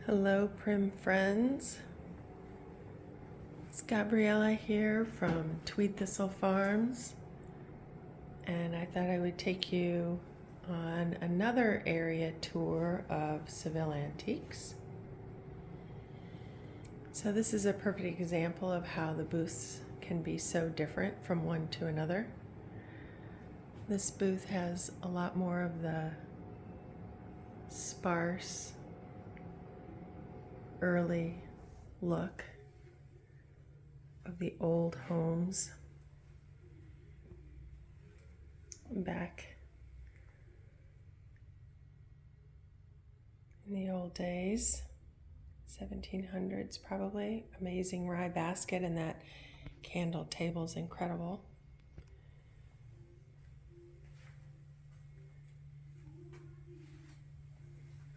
Hello, Prim friends. It's Gabriella here from Tweed Thistle Farms, and I thought I would take you on another area tour of Seville Antiques. So this is a perfect example of how the booths can be so different from one to another. This booth has a lot more of the sparse, early look of the old homes back in the old days, 1700s probably. Amazing rye basket, and that candle table is incredible.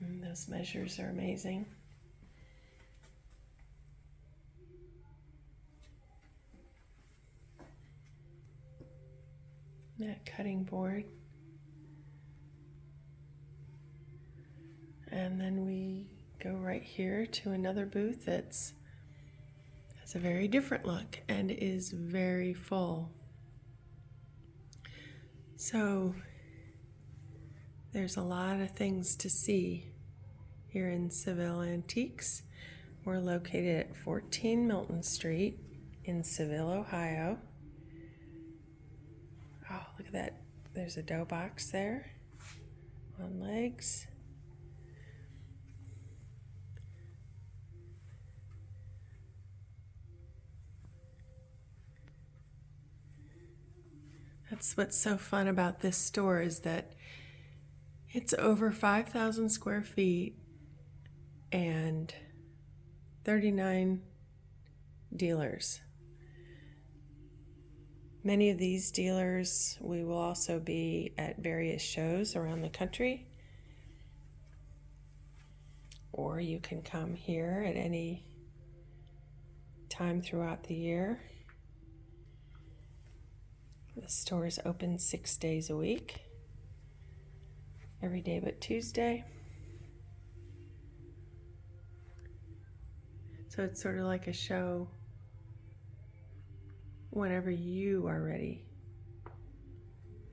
And those measures are amazing. That cutting board. And then we go right here to another booth that's has a very different look and is very full. So there's a lot of things to see here in Seville Antiques. We're located at 14 Milton Street in Seville, Ohio. Oh, look at that. There's a dough box there on legs. That's what's so fun about this store, is that it's over 5,000 square feet and 39 dealers. Many of these dealers, we will also be at various shows around the country, or you can come here at any time throughout the year. The store is open 6 days a week, every day but Tuesday. So it's sort of like a show whenever you are ready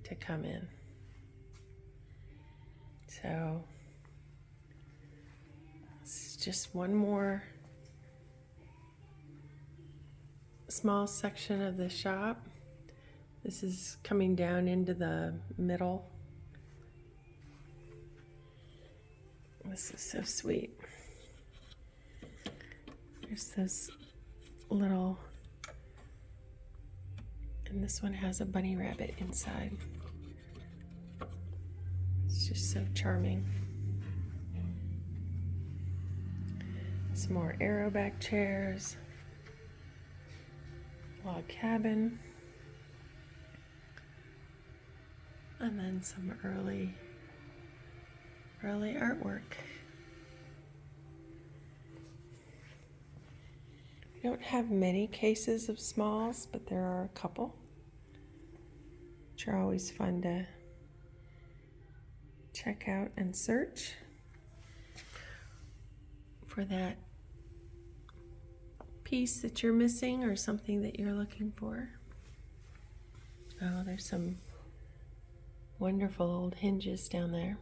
to come in. So it's just one more small section of the shop. This is coming down into the middle. This is so sweet. There's this little, and this one has a bunny rabbit inside. It's just so charming. Some more aeroback chairs, log cabin, and then some early artwork. We don't have many cases of smalls, but there are a couple, which are always fun to check out and search for that piece that you're missing or something that you're looking for. Oh, there's some wonderful old hinges down there.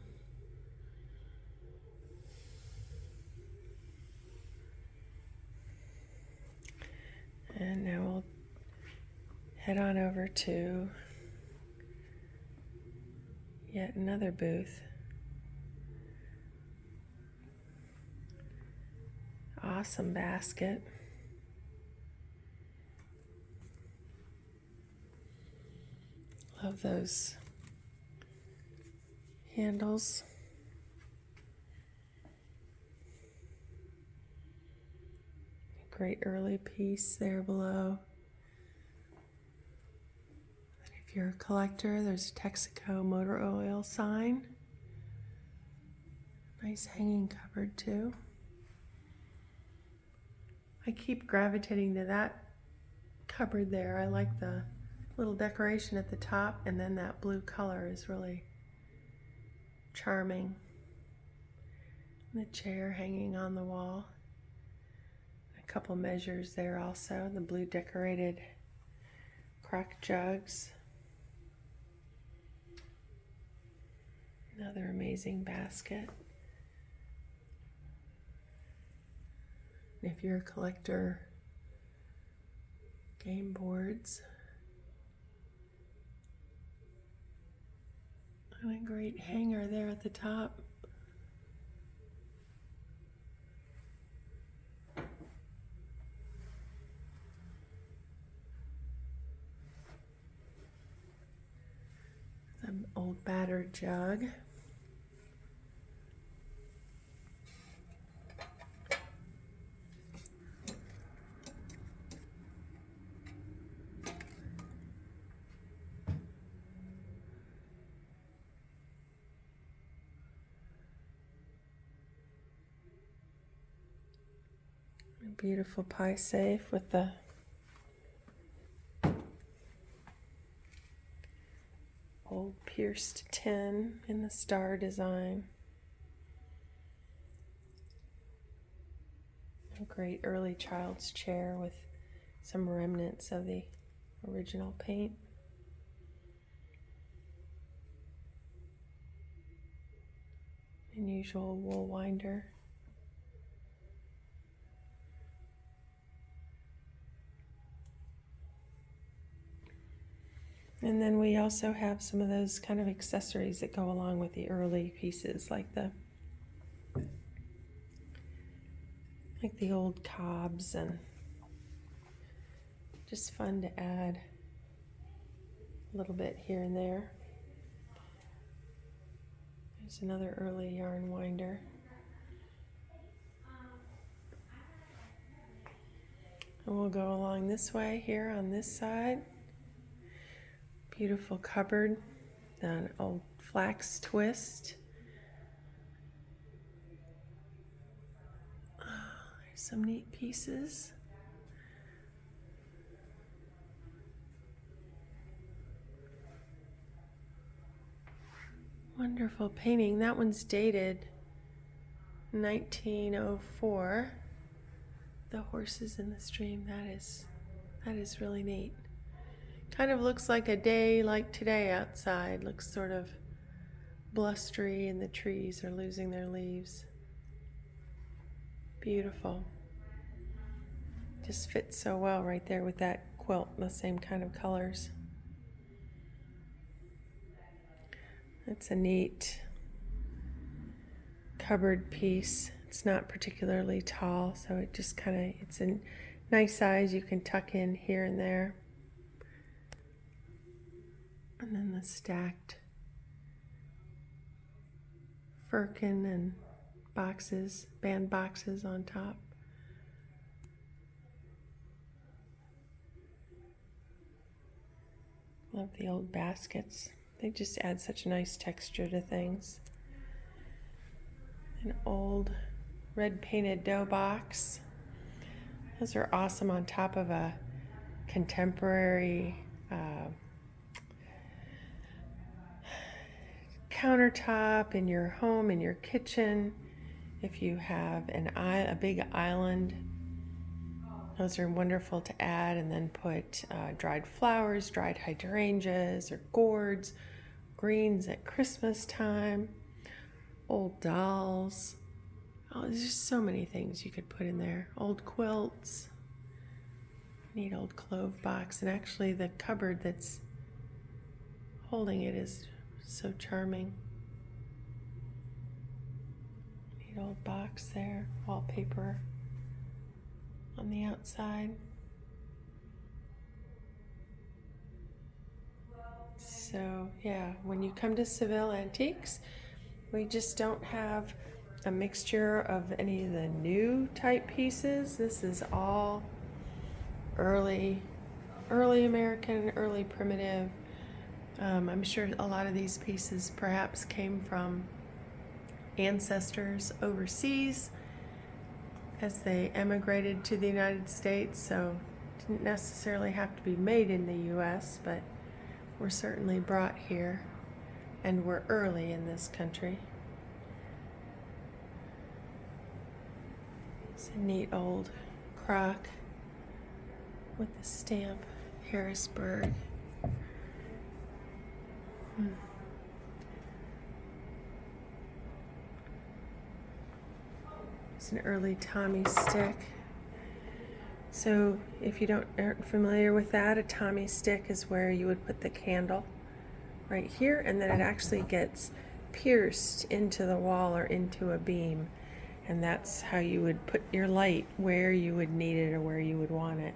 And now we'll head on over to yet another booth. Awesome basket. Love those handles. Great early piece there below. And if you're a collector, there's a Texaco motor oil sign. Nice hanging cupboard too. I keep gravitating to that cupboard there. I like the little decoration at the top, and then that blue color is really charming. The chair hanging on the wall. A couple measures there also. The blue decorated crock jugs. Another amazing basket. If you're a collector, game boards. And a great hanger there at the top. An old battered jug. A beautiful pie safe with the old pierced tin in the star design. A great early child's chair with some remnants of the original paint. Unusual wool winder. And then we also have some of those kind of accessories that go along with the early pieces, like the old cobs, and just fun to add a little bit here and there. There's another early yarn winder. And we'll go along this way here on this side. Beautiful cupboard, an old flax twist. Oh, there's some neat pieces. Wonderful painting. That one's dated 1904. The horses in the stream. That is really neat. Kind of looks like a day like today outside. Looks sort of blustery and the trees are losing their leaves. Beautiful. Just fits so well right there with that quilt, the same kind of colors. It's a neat cupboard piece. It's not particularly tall, so it just it's a nice size you can tuck in here and there. And then the stacked firkin and boxes, band boxes on top. Love the old baskets. They just add such nice texture to things. An old red painted dough box. Those are awesome on top of a contemporary countertop in your home, in your kitchen. If you have a big island, those are wonderful to add, and then put dried flowers, dried hydrangeas, or gourds, greens at Christmas time, old dolls. Oh, there's just so many things you could put in there. Old quilts, neat old clove box, and actually the cupboard that's holding it is so charming. Neat old box there, wallpaper on the outside. So yeah, when you come to Seville Antiques, we just don't have a mixture of any of the new type pieces. This is all early American, early primitive. I'm sure a lot of these pieces perhaps came from ancestors overseas as they emigrated to the United States, so didn't necessarily have to be made in the US, but were certainly brought here and were early in this country. It's a neat old crock with the stamp Harrisburg. It's an early Tommy stick. So if you aren't familiar with that, a Tommy stick is where you would put the candle right here, and then it actually gets pierced into the wall or into a beam, and that's how you would put your light where you would need it or where you would want it.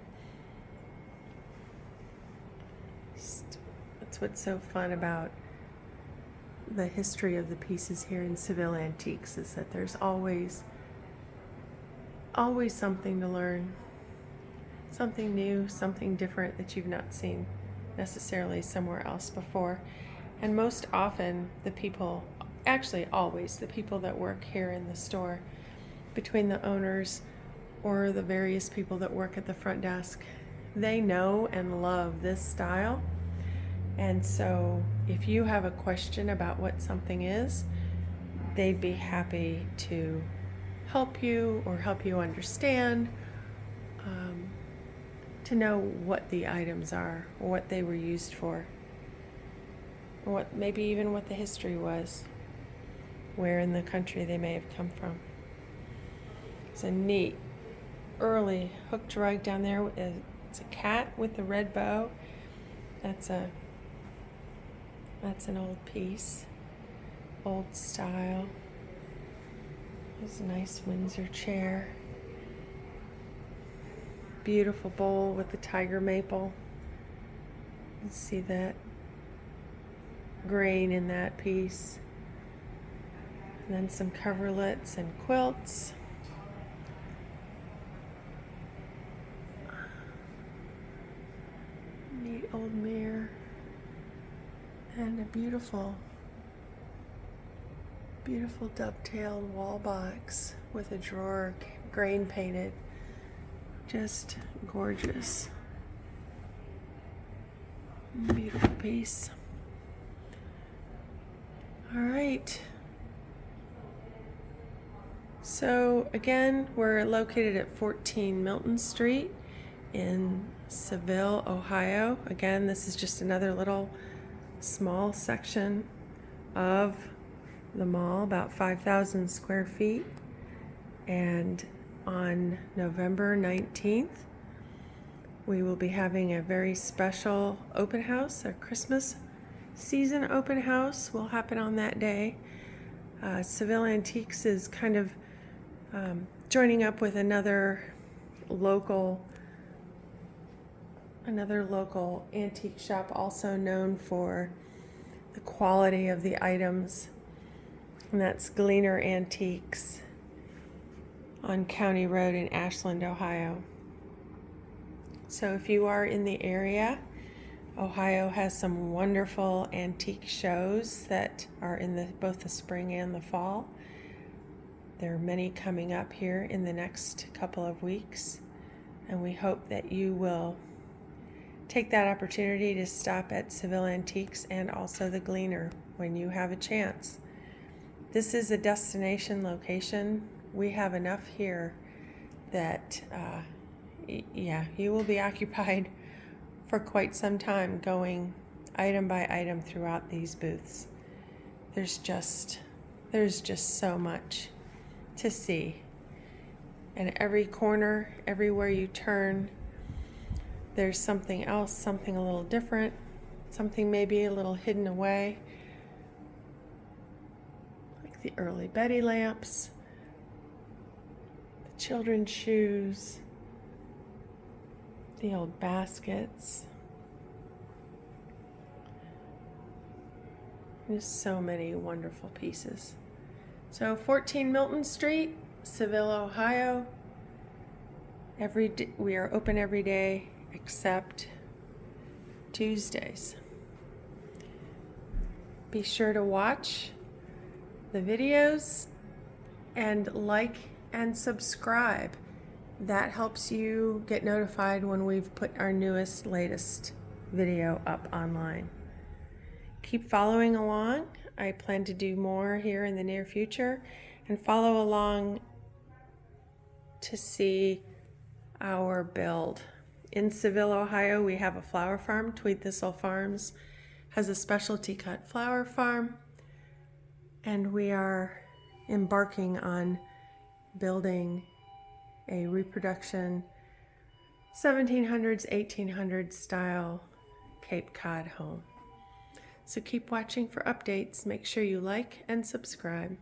That's what's so fun about the history of the pieces here in Seville Antiques, is that there's always something to learn, something new, something different that you've not seen necessarily somewhere else before. And most often the people, actually always, the people that work here in the store, between the owners or the various people that work at the front desk, they know and love this style. And so if you have a question about what something is, they'd be happy to help you or help you understand, to know what the items are, or what they were used for, or maybe even what the history was, where in the country they may have come from. It's a neat early hooked rug down there. It's a cat with the red bow. That's an old piece, old style. There's a nice Windsor chair. Beautiful bowl with the tiger maple. You see that grain in that piece. And then some coverlets and quilts. Neat old mirror. And a beautiful dovetailed wall box with a drawer grain painted. Just gorgeous. Beautiful piece. All right. So again, we're located at 14 Milton Street in Seville, Ohio. Again, this is just another little small section of the mall, about 5,000 square feet. And on November 19th, we will be having a very special open house. A Christmas season open house will happen on that day. Seville Antiques is kind of joining up with another local antique shop, also known for the quality of the items, and that's Gleaner Antiques on County Road in Ashland, Ohio. So if you are in the area, Ohio has some wonderful antique shows that are in both the spring and the fall. There are many coming up here in the next couple of weeks, and we hope that you will take that opportunity to stop at Seville Antiques and also the Gleaner when you have a chance. This is a destination location. We have enough here that, you will be occupied for quite some time going item by item throughout these booths. There's just so much to see. And every corner, everywhere you turn, there's something else, something a little different, something maybe a little hidden away. Like the early Betty lamps, the children's shoes, the old baskets. There's so many wonderful pieces. So 14 Milton Street, Seville, Ohio. We are open every day except Tuesdays. Be sure to watch the videos and like and subscribe. That helps you get notified when we've put our latest video up online. Keep following along. I plan to do more here in the near future, and follow along to see our build. In Seville, Ohio, we have a flower farm. Tweed Thistle Farms has a specialty cut flower farm, and we are embarking on building a reproduction 1700s, 1800s style Cape Cod home. So keep watching for updates. Make sure you like and subscribe.